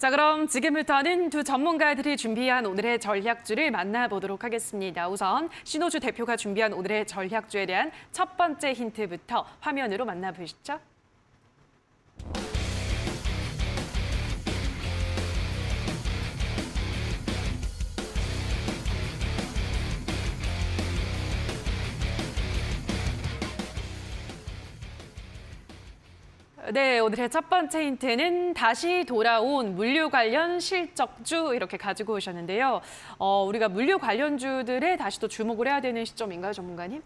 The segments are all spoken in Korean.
자, 그럼 지금부터는 두 전문가들이 준비한 오늘의 전략주를 만나보도록 하겠습니다. 우선 신호주 대표가 준비한 오늘의 전략주에 대한 첫 번째 힌트부터 화면으로 만나보시죠. 네, 오늘의 첫 번째 힌트는 다시 돌아온 물류 관련 실적주 이렇게 가지고 오셨는데요. 우리가 물류 관련주들에 다시 또 주목을 해야 되는 시점인가요, 전문가님?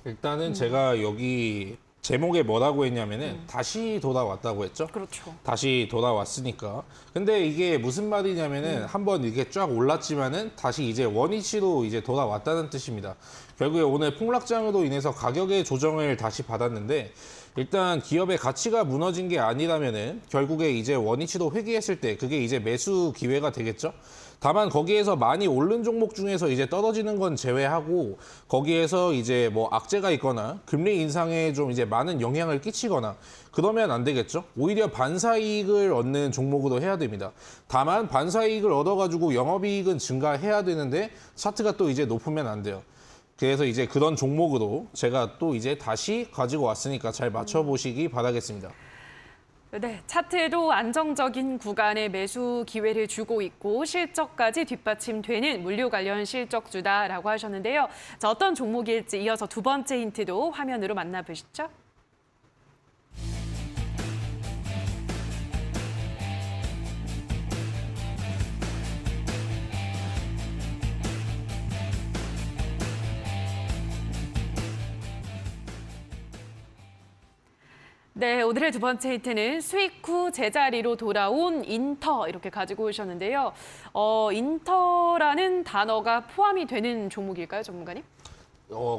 일단은 제가 여기 제목에 뭐라고 했냐면은 다시 돌아왔다고 했죠. 그렇죠. 다시 돌아왔으니까. 근데 이게 무슨 말이냐면은 한번 이렇게 쫙 올랐지만은 다시 이제 원위치로 이제 돌아왔다는 뜻입니다. 결국에 오늘 폭락장으로 인해서 가격의 조정을 다시 받았는데 일단 기업의 가치가 무너진 게 아니라면은 결국에 이제 원위치로 회귀했을 때 그게 이제 매수 기회가 되겠죠. 다만 거기에서 많이 오른 종목 중에서 이제 떨어지는 건 제외하고 거기에서 이제 뭐 악재가 있거나 금리 인상에 좀 이제 많은 영향을 끼치거나 그러면 안 되겠죠. 오히려 반사이익을 얻는 종목으로 해야 됩니다. 다만 반사이익을 얻어가지고 영업이익은 증가해야 되는데 차트가 또 이제 높으면 안 돼요. 그래서 이제 그런 종목으로 제가 또 이제 다시 가지고 왔으니까 잘 맞춰보시기 바라겠습니다. 네, 차트도 안정적인 구간에 매수 기회를 주고 있고 실적까지 뒷받침되는 물류 관련 실적주다라고 하셨는데요. 자, 어떤 종목일지 이어서 두 번째 힌트도 화면으로 만나보시죠. 네, 오늘의 두 번째 힌트는 수익 후 제자리로 돌아온 인터 이렇게 가지고 오셨는데요. 인터라는 단어가 포함이 되는 종목일까요, 전문가님?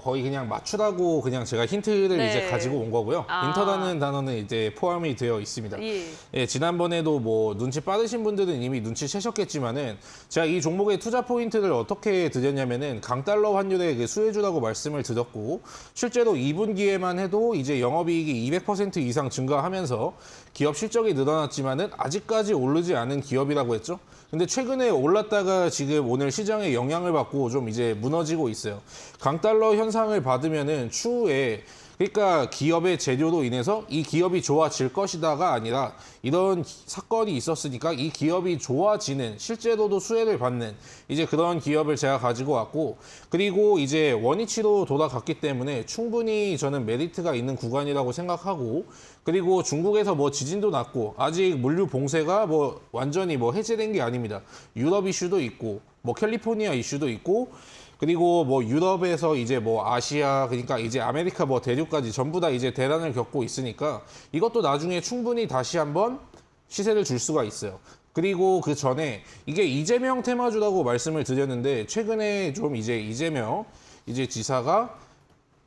거의 그냥 맞추라고 그냥 제가 힌트를 네. 이제 가지고 온 거고요. 아. 인터라는 단어는 이제 포함이 되어 있습니다. 예. 예, 지난번에도 뭐 눈치 빠르신 분들은 이미 눈치채셨겠지만은 제가 이 종목의 투자 포인트를 어떻게 드렸냐면은 강달러 환율의 그 수혜주라고 말씀을 드렸고 실제로 2분기에만 해도 이제 영업이익이 200% 이상 증가하면서 기업 실적이 늘어났지만은 아직까지 오르지 않은 기업이라고 했죠. 근데 최근에 올랐다가 지금 오늘 시장의 영향을 받고 좀 이제 무너지고 있어요. 강달러 현상을 받으면은 추후에 그러니까 기업의 재료로 인해서 이 기업이 좋아질 것이다가 아니라 이런 사건이 있었으니까 이 기업이 좋아지는 실제로도 수혜를 받는 이제 그런 기업을 제가 가지고 왔고 그리고 이제 원위치로 돌아갔기 때문에 충분히 저는 메리트가 있는 구간이라고 생각하고 그리고 중국에서 뭐 지진도 났고 아직 물류 봉쇄가 뭐 완전히 뭐 해제된 게 아닙니다. 유럽 이슈도 있고 뭐 캘리포니아 이슈도 있고 그리고 뭐 유럽에서 이제 뭐 아시아 그러니까 이제 아메리카 뭐 대륙까지 전부 다 이제 대란을 겪고 있으니까 이것도 나중에 충분히 다시 한번 시세를 줄 수가 있어요. 그리고 그 전에 이게 이재명 테마주라고 말씀을 드렸는데 최근에 좀 이제 이재명 이제 지사가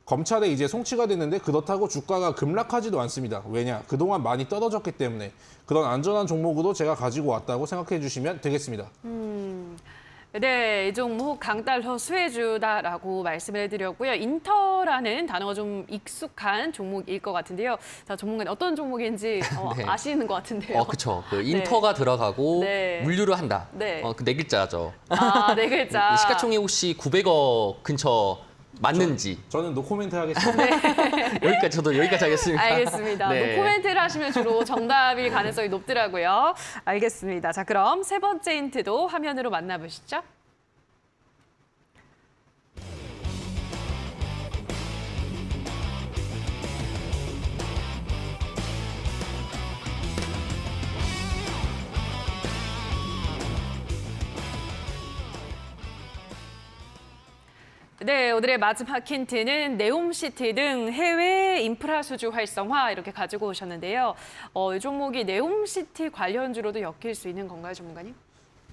검찰에 이제 송치가 됐는데 그렇다고 주가가 급락하지도 않습니다. 왜냐? 그동안 많이 떨어졌기 때문에 그런 안전한 종목으로 제가 가지고 왔다고 생각해 주시면 되겠습니다. 네, 이 종목 강달러 수혜주다라고 말씀을 해드렸고요. 인터라는 단어가 좀 익숙한 종목일 것 같은데요. 자, 전문가님 어떤 종목인지 네. 아시는 것 같은데요. 그렇죠. 그 인터가 들어가고 네. 물류를 한다. 네. 그 네 글자죠. 아, 네 글자. 시가총액 혹시 900억 근처 맞는지 저는 노코멘트 하겠습니다. 여기까지 저도 여기까지 하겠습니다. 알겠습니다. 네. 노코멘트를 하시면 주로 정답일 가능성이 높더라고요. 알겠습니다. 자, 그럼 세 번째 힌트도 화면으로 만나보시죠. 네, 오늘의 마지막 힌트는 네옴시티 등 해외 인프라 수주 활성화 이렇게 가지고 오셨는데요. 이 종목이 네옴시티 관련주로도 엮일 수 있는 건가요, 전문가님?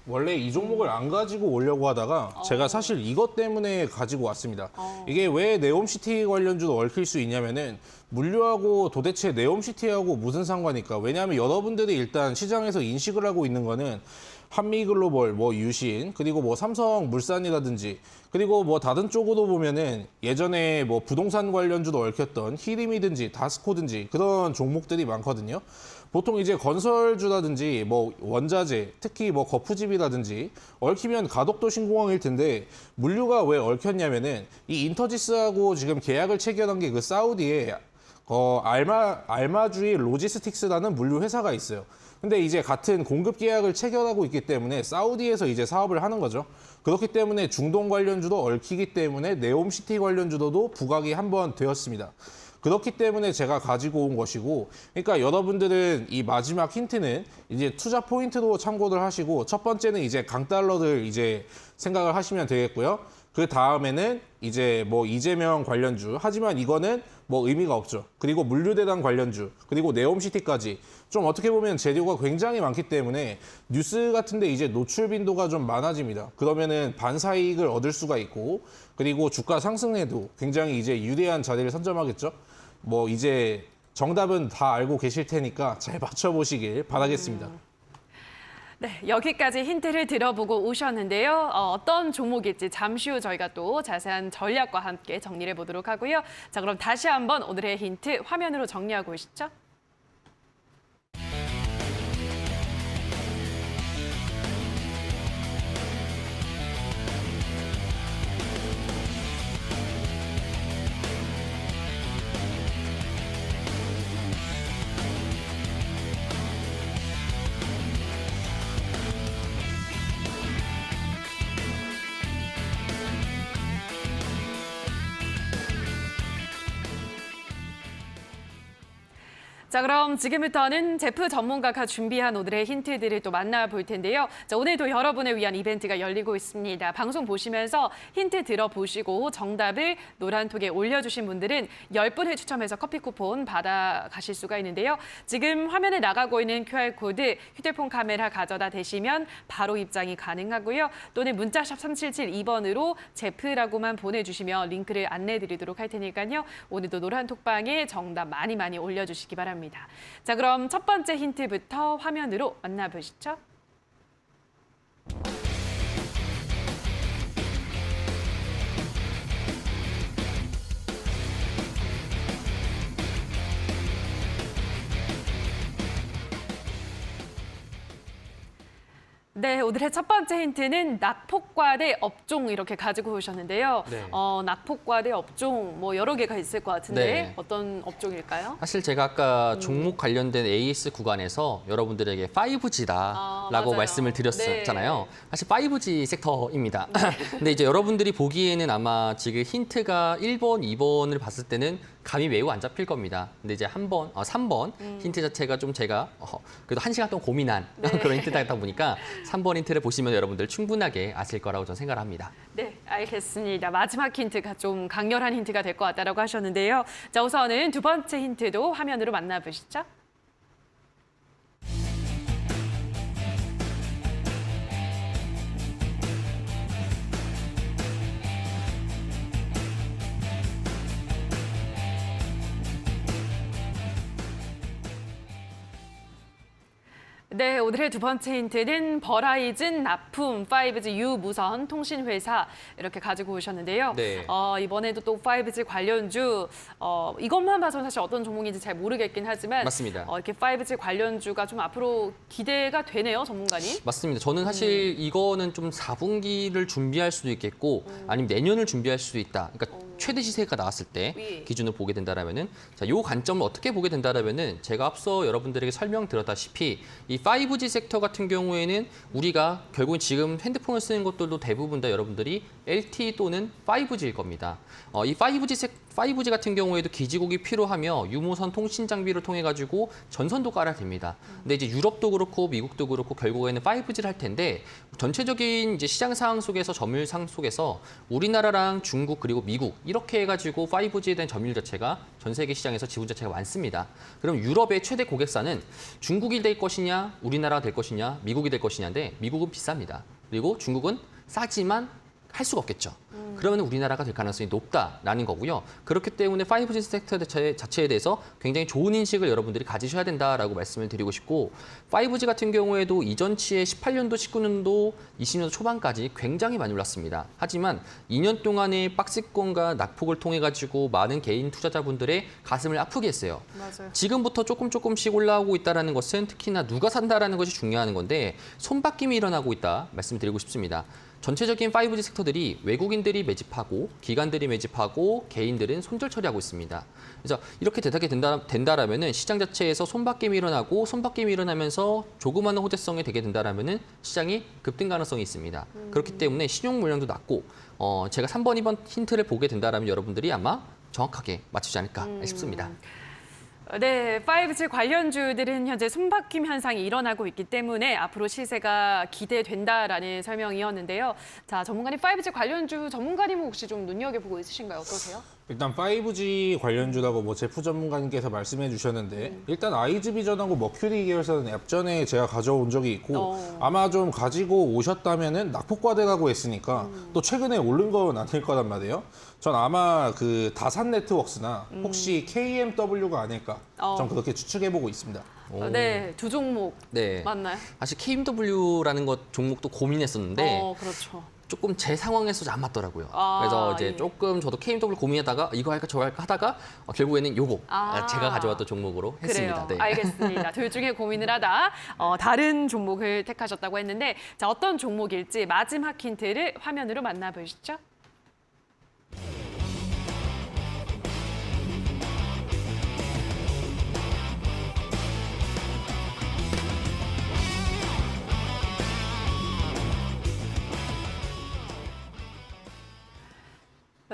원래 이 종목을 안 가지고 오려고 하다가 제가 사실 이것 때문에 가지고 왔습니다. 이게 왜 네옴시티 관련주로 얽힐 수 있냐면은 물류하고 도대체 네옴시티하고 무슨 상관일까? 왜냐하면 여러분들이 일단 시장에서 인식을 하고 있는 거는 한미글로벌, 뭐 유신, 그리고 뭐 삼성물산이라든지, 그리고 뭐 다른 쪽으로 보면은 예전에 뭐 부동산 관련주도 얽혔던 히림이든지 다스코든지 그런 종목들이 많거든요. 보통 이제 건설주라든지 뭐 원자재, 특히 뭐 거푸집이라든지 얽히면 가덕도 신공항일 텐데 물류가 왜 얽혔냐면은 이 인터지스하고 지금 계약을 체결한 게 그 사우디에 알마주이 로지스틱스라는 물류 회사가 있어요. 근데 이제 같은 공급 계약을 체결하고 있기 때문에 사우디에서 이제 사업을 하는 거죠. 그렇기 때문에 중동 관련주도 얽히기 때문에 네옴시티 관련주도 부각이 한번 되었습니다. 그렇기 때문에 제가 가지고 온 것이고, 그러니까 여러분들은 이 마지막 힌트는 이제 투자 포인트로 참고를 하시고, 첫 번째는 이제 강달러를 이제 생각을 하시면 되겠고요. 그 다음에는 이제 뭐 이재명 관련주, 하지만 이거는 뭐 의미가 없죠. 그리고 물류대란 관련주, 그리고 네옴시티까지 좀 어떻게 보면 재료가 굉장히 많기 때문에 뉴스 같은데 이제 노출 빈도가 좀 많아집니다. 그러면은 반사이익을 얻을 수가 있고, 그리고 주가 상승에도 굉장히 이제 유리한 자리를 선점하겠죠. 뭐 이제 정답은 다 알고 계실 테니까 잘 맞춰보시길 바라겠습니다. 네, 여기까지 힌트를 들어보고 오셨는데요. 어떤 종목일지 잠시 후 저희가 또 자세한 전략과 함께 정리를 해보도록 하고요. 자, 그럼 다시 한번 오늘의 힌트 화면으로 정리하고 오시죠. 자, 그럼 지금부터는 제프 전문가가 준비한 오늘의 힌트들을 또 만나볼 텐데요. 자, 오늘도 여러분을 위한 이벤트가 열리고 있습니다. 방송 보시면서 힌트 들어보시고 정답을 노란톡에 올려주신 분들은 10분을 추첨해서 커피 쿠폰 받아가실 수가 있는데요. 지금 화면에 나가고 있는 QR코드 휴대폰 카메라 가져다 대시면 바로 입장이 가능하고요. 또는 문자샵 3772번으로 제프라고만 보내주시면 링크를 안내드리도록 할 테니까요. 오늘도 노란톡방에 정답 많이 올려주시기 바랍니다. 자, 그럼 첫 번째 힌트부터 화면으로 만나보시죠. 네, 오늘의 첫 번째 힌트는 낙폭과대 업종 이렇게 가지고 오셨는데요. 네. 낙폭과대 업종 뭐 여러 개가 있을 것 같은데 네. 어떤 업종일까요? 사실 제가 아까 종목 관련된 AS 구간에서 여러분들에게 5G다라고 맞아요. 말씀을 드렸잖아요. 사실 5G 섹터입니다. 근데 이제 여러분들이 보기에는 아마 지금 힌트가 1번, 2번을 봤을 때는 감이 매우 안 잡힐 겁니다. 근데 이제 3번 힌트 자체가 좀 제가 그래도 1시간 동안 고민한 그런 힌트다 보니까 3번 힌트를 보시면 여러분들 충분하게 아실 거라고 저는 생각을 합니다. 네, 알겠습니다. 마지막 힌트가 좀 강렬한 힌트가 될 것 같다고 하셨는데요. 자, 우선은 두 번째 힌트도 화면으로 만나보시죠. 네, 오늘의 두 번째 힌트는 버라이즌 납품 5G 유무선 통신회사 이렇게 가지고 오셨는데요. 네. 이번에도 또 5G 관련주 이것만 봐서는 사실 어떤 종목인지 잘 모르겠긴 하지만 맞습니다. 이렇게 5G 관련주가 좀 앞으로 기대가 되네요, 전문가님. 맞습니다. 저는 사실 이거는 좀 4분기를 준비할 수도 있겠고 아니면 내년을 준비할 수도 있다. 그러니까 최대 시세가 나왔을 때 예. 기준으로 보게 된다라면은 자, 요 관점을 어떻게 보게 된다라면은 제가 앞서 여러분들에게 설명드렸다시피 이 5G 섹터 같은 경우에는 우리가 결국은 지금 핸드폰을 쓰는 것들도 대부분 다 여러분들이 LTE 또는 5G일 겁니다. 이 5G 같은 경우에도 기지국이 필요하며 유무선 통신 장비를 통해 가지고 전선도 깔아야 됩니다. 근데 이제 유럽도 그렇고 미국도 그렇고 결국에는 5G를 할 텐데 전체적인 이제 시장 상황 속에서 점유율 상황 속에서 우리나라랑 중국 그리고 미국 이렇게 해가지고 5G에 대한 점유율 자체가 전 세계 시장에서 지분 자체가 많습니다. 그럼 유럽의 최대 고객사는 중국이 될 것이냐, 우리나라가 될 것이냐, 미국이 될 것이냐인데 미국은 비쌉니다. 그리고 중국은 싸지만 할 수가 없겠죠. 그러면 우리나라가 될 가능성이 높다라는 거고요. 그렇기 때문에 5G 섹터 자체에 대해서 굉장히 좋은 인식을 여러분들이 가지셔야 된다라고 말씀을 드리고 싶고 5G 같은 경우에도 이전치의 18년도, 19년도, 20년도 초반까지 굉장히 많이 올랐습니다. 하지만 2년 동안의 박스권과 낙폭을 통해 가지고 많은 개인 투자자분들의 가슴을 아프게 했어요. 맞아요. 지금부터 조금씩 올라오고 있다는 것은 특히나 누가 산다라는 것이 중요한 건데 손바뀜이 일어나고 있다 말씀드리고 싶습니다. 전체적인 5G 섹터들이 외국인들이 매집하고 기관들이 매집하고 개인들은 손절 처리하고 있습니다. 그래서 이렇게 되게 된다라면은 시장 자체에서 손바뀜이 일어나고 손바뀜이 일어나면서 조그마한 호재성이 되게 된다라면은 시장이 급등 가능성이 있습니다. 그렇기 때문에 신용 물량도 낮고 제가 3번, 2번 힌트를 보게 된다라면 여러분들이 아마 정확하게 맞추지 않을까 싶습니다. 네, 5G 관련주들은 현재 손바뀜 현상이 일어나고 있기 때문에 앞으로 시세가 기대된다라는 설명이었는데요. 자, 전문가님 5G 관련주 전문가님은 혹시 좀 눈여겨보고 있으신가요? 어떠세요? 일단 5G 관련주라고 뭐 제프 전문가님께서 말씀해 주셨는데 일단 아이즈비전하고 머큐리 계열사는 앱전에 제가 가져온 적이 있고 아마 좀 가지고 오셨다면은 낙폭과대라고 했으니까 또 최근에 오른 건 아닐 거란 말이에요. 전 아마 그 다산 네트워크스나 혹시 KMW가 아닐까 좀 그렇게 추측해 보고 있습니다. 네, 두 종목 네. 맞나요? 사실 KMW라는 것 종목도 고민했었는데 그렇죠. 조금 제 상황에서 안 맞더라고요. 아, 그래서 이제 예. 조금 저도 KMW 고민하다가 이거 할까 저거 할까 하다가 결국에는 요거 제가 가져왔던 종목으로 했습니다. 그래요. 알겠습니다. 둘 중에 고민을 하다 다른 종목을 택하셨다고 했는데 자, 어떤 종목일지 마지막 힌트를 화면으로 만나보시죠.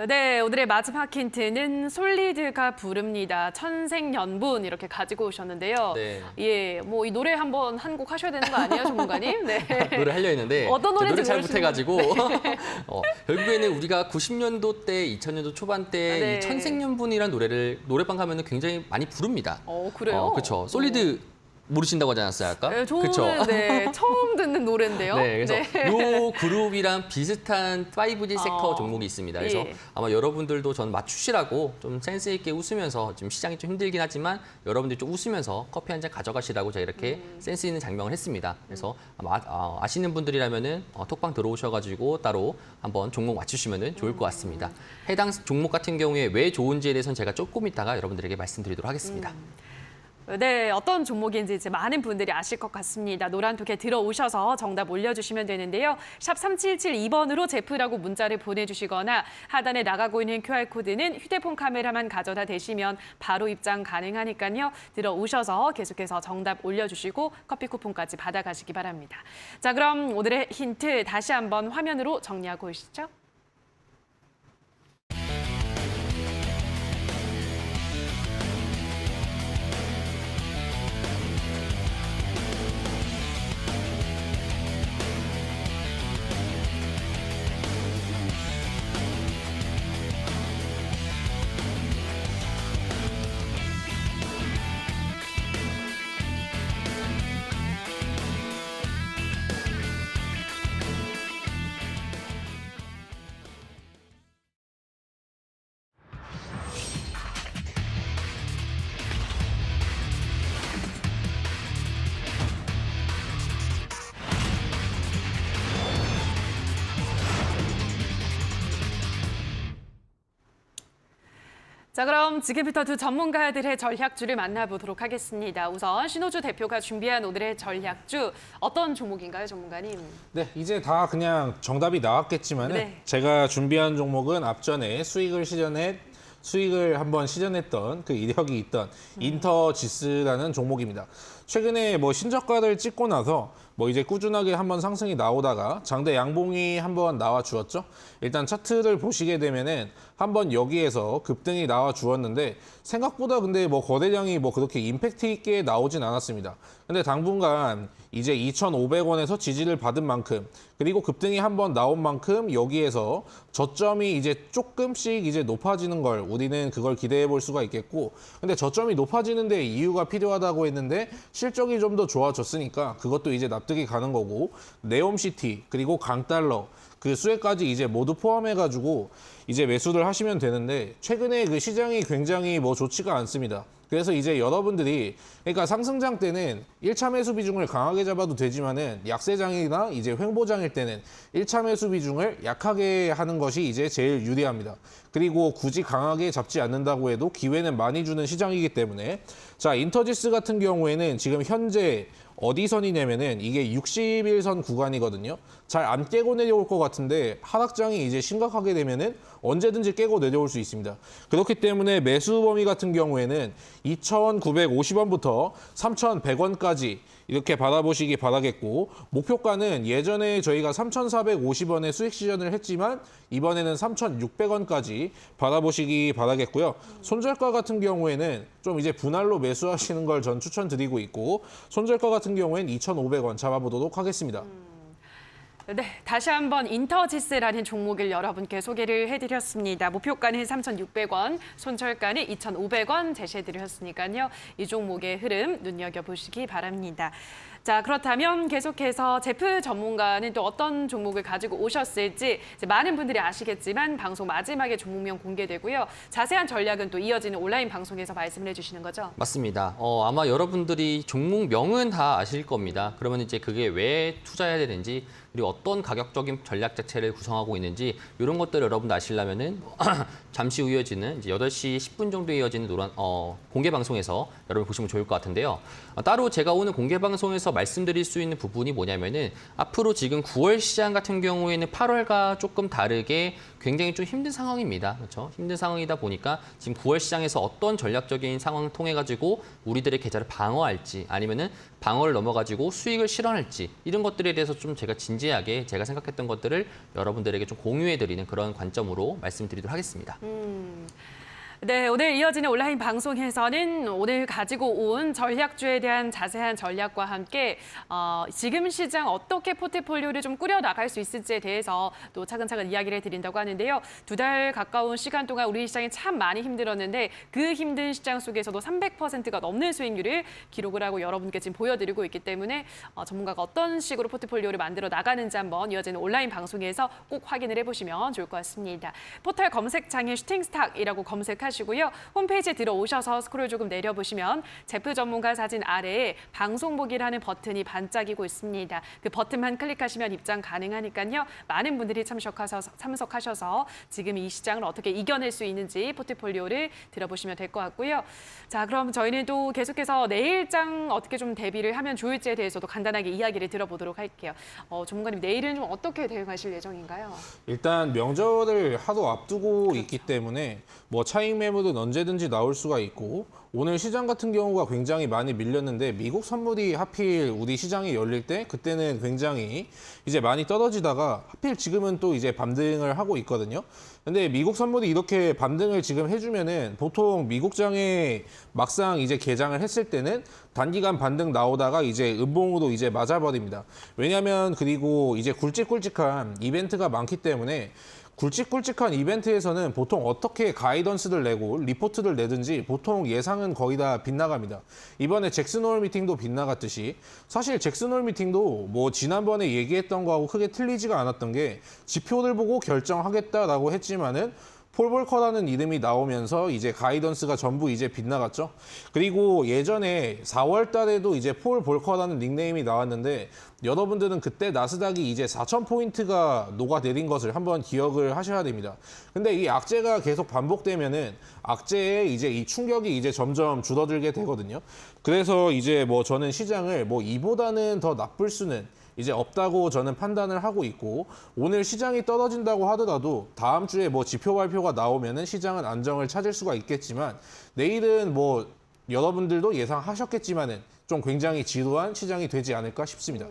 네, 오늘의 마지막 힌트는 솔리드가 부릅니다. 천생연분 이렇게 가지고 오셨는데요. 네. 예, 뭐 이 노래 한번 한 곡 하셔야 되는 거 아니에요, 전문가님? 네. 노래 하려 했는데 어떤 노래인지 노래 잘 모르시는 못해가지고 결국에는 우리가 90년도 때, 2000년도 초반 때 네. 이 천생연분이라는 노래를 노래방 가면은 굉장히 많이 부릅니다. 그래요? 그렇죠. 솔리드 모르신다고 하지 않았어요, 아까? 네, 저는 그쵸? 네, 처음 듣는 노래인데요. 네, 그래서 요 그룹이랑 비슷한 5G 섹터 종목이 있습니다. 그래서 예. 아마 여러분들도 전 맞추시라고 좀 센스 있게 웃으면서 지금 시장이 좀 힘들긴 하지만 여러분들이 좀 웃으면서 커피 한 잔 가져가시라고 제가 이렇게 센스 있는 장명을 했습니다. 그래서 아마 아시는 분들이라면은 톡방 들어오셔가지고 따로 한번 종목 맞추시면은 좋을 것 같습니다. 해당 종목 같은 경우에 왜 좋은지에 대해서는 제가 조금 이따가 여러분들에게 말씀드리도록 하겠습니다. 네, 어떤 종목인지 이제 많은 분들이 아실 것 같습니다. 노란톡에 들어오셔서 정답 올려주시면 되는데요. 샵 3772번으로 제프라고 문자를 보내주시거나 하단에 나가고 있는 QR코드는 휴대폰 카메라만 가져다 대시면 바로 입장 가능하니까요. 들어오셔서 계속해서 정답 올려주시고 커피 쿠폰까지 받아가시기 바랍니다. 자, 그럼 오늘의 힌트 다시 한번 화면으로 정리하고 오시죠. 자, 그럼 지금부터 두 전문가들의 전략주를 만나보도록 하겠습니다. 우선 신호주 대표가 준비한 오늘의 전략주 어떤 종목인가요, 전문가님? 네, 이제 다 그냥 정답이 나왔겠지만 네. 제가 준비한 종목은 앞전에 수익을 한번 시전했던 그 이력이 있던 인터지스라는 종목입니다. 최근에 뭐 신저가를 찍고 나서 뭐 이제 꾸준하게 한번 상승이 나오다가 장대 양봉이 한번 나와 주었죠. 일단 차트를 보시게 되면은 한번 여기에서 급등이 나와 주었는데 생각보다 근데 뭐 거래량이 뭐 그렇게 임팩트 있게 나오진 않았습니다. 근데 당분간 이제 2,500원에서 지지를 받은 만큼 그리고 급등이 한번 나온 만큼 여기에서 저점이 이제 조금씩 이제 높아지는 걸 우리는 그걸 기대해 볼 수가 있겠고 근데 저점이 높아지는 데 이유가 필요하다고 했는데 실적이 좀 더 좋아졌으니까 그것도 이제 납득이 가는 거고 네옴시티 그리고 강달러 그 수혜까지 이제 모두 포함해가지고 이제 매수를 하시면 되는데 최근에 그 시장이 굉장히 뭐 좋지가 않습니다. 그래서 이제 여러분들이 그러니까 상승장 때는 1차 매수 비중을 강하게 잡아도 되지만은 약세장이나 이제 횡보장일 때는 1차 매수 비중을 약하게 하는 것이 이제 제일 유리합니다. 그리고 굳이 강하게 잡지 않는다고 해도 기회는 많이 주는 시장이기 때문에 자, 인터지스 같은 경우에는 지금 현재 어디 선이냐면은 이게 61선 구간이거든요. 잘 안 깨고 내려올 것 같은데 하락장이 이제 심각하게 되면은 언제든지 깨고 내려올 수 있습니다. 그렇기 때문에 매수 범위 같은 경우에는 2,950원부터 3,100원까지 이렇게 바라보시기 바라겠고 목표가는 예전에 저희가 3,450원에 수익 시전을 했지만 이번에는 3,600원까지 바라보시기 바라겠고요. 손절가 같은 경우에는 좀 이제 분할로 매수하시는 걸 전 추천드리고 있고 손절가 같은 경우에는 2,500원 잡아보도록 하겠습니다. 네, 다시 한번 인터지스라는 종목을 여러분께 소개를 해드렸습니다. 목표가는 3,600원, 손절가는 2,500원 제시해드렸으니까요. 이 종목의 흐름 눈여겨보시기 바랍니다. 자, 그렇다면 계속해서 제프 전문가는 또 어떤 종목을 가지고 오셨을지 이제 많은 분들이 아시겠지만 방송 마지막에 종목명 공개되고요. 자세한 전략은 또 이어지는 온라인 방송에서 말씀을 해주시는 거죠? 맞습니다. 아마 여러분들이 종목명은 다 아실 겁니다. 그러면 이제 그게 왜 투자해야 되는지 그리고 어떤 가격적인 전략 자체를 구성하고 있는지 이런 것들을 여러분들 아시려면은 잠시 후 이어지는 이제 8시 10분 정도에 이어지는 공개 방송에서 여러분 보시면 좋을 것 같은데요. 따로 제가 오늘 공개 방송에서 말씀드릴 수 있는 부분이 뭐냐면은 앞으로 지금 9월 시장 같은 경우에는 8월과 조금 다르게 굉장히 좀 힘든 상황입니다. 그렇죠? 힘든 상황이다 보니까 지금 9월 시장에서 어떤 전략적인 상황을 통해 가지고 우리들의 계좌를 방어할지 아니면은 방어를 넘어가지고 수익을 실현할지 이런 것들에 대해서 좀 제가 진지하게 제가 생각했던 것들을 여러분들에게 좀 공유해드리는 그런 관점으로 말씀드리도록 하겠습니다. 네, 오늘 이어지는 온라인 방송에서는 오늘 가지고 온 전략주에 대한 자세한 전략과 함께 지금 시장 어떻게 포트폴리오를 좀 꾸려 나갈 수 있을지에 대해서 또 차근차근 이야기를 드린다고 하는데요. 2달 가까운 시간 동안 우리 시장이 참 많이 힘들었는데 그 힘든 시장 속에서도 300%가 넘는 수익률을 기록을 하고 여러분께 지금 보여드리고 있기 때문에 전문가가 어떤 식으로 포트폴리오를 만들어 나가는지 한번 이어지는 온라인 방송에서 꼭 확인을 해보시면 좋을 것 같습니다. 포털 검색창에 슈팅스탁이라고 검색하시고요. 홈페이지에 들어오셔서 스크롤 조금 내려보시면 제프 전문가 사진 아래에 방송 보기라는 버튼이 반짝이고 있습니다. 그 버튼만 클릭하시면 입장 가능하니까요. 많은 분들이 참석하셔서 지금 이 시장을 어떻게 이겨낼 수 있는지 포트폴리오를 들어보시면 될 것 같고요. 자, 그럼 저희는 또 계속해서 내일장 어떻게 좀 대비를 하면 좋을지에 대해서도 간단하게 이야기를 들어보도록 할게요. 전문가님, 내일은 좀 어떻게 대응하실 예정인가요? 일단 명절을 하루 앞두고 있기 때문에 뭐 차익 매물은 언제든지 나올 수가 있고 오늘 시장 같은 경우가 굉장히 많이 밀렸는데 미국 선물이 하필 우리 시장이 열릴 때 그때는 굉장히 이제 많이 떨어지다가 하필 지금은 또 이제 반등을 하고 있거든요. 근데 미국 선물이 이렇게 반등을 지금 해주면은 보통 미국장에 막상 이제 개장을 했을 때는 단기간 반등 나오다가 이제 음봉으로 이제 맞아버립니다. 왜냐면 그리고 이제 굵직굵직한 이벤트가 많기 때문에 굵직굵직한 이벤트에서는 보통 어떻게 가이던스를 내고 리포트를 내든지 보통 예상은 거의 다 빗나갑니다. 이번에 잭슨 홀 미팅도 빗나갔듯이 사실 잭슨 홀 미팅도 뭐 지난번에 얘기했던 거하고 크게 틀리지가 않았던 게 지표를 보고 결정하겠다라고 했지만은 폴 볼커라는 이름이 나오면서 이제 가이던스가 전부 이제 빗나갔죠. 그리고 예전에 4월 달에도 이제 폴 볼커라는 닉네임이 나왔는데 여러분들은 그때 나스닥이 이제 4,000포인트가 녹아내린 것을 한번 기억을 하셔야 됩니다. 근데 이 악재가 계속 반복되면은 악재의 이제 이 충격이 이제 점점 줄어들게 되거든요. 그래서 이제 뭐 저는 시장을 뭐 이보다는 더 나쁠 수는 이제 없다고 저는 판단을 하고 있고 오늘 시장이 떨어진다고 하더라도 다음 주에 뭐 지표 발표가 나오면은 시장은 안정을 찾을 수가 있겠지만 내일은 뭐 여러분들도 예상하셨겠지만은 좀 굉장히 지루한 시장이 되지 않을까 싶습니다.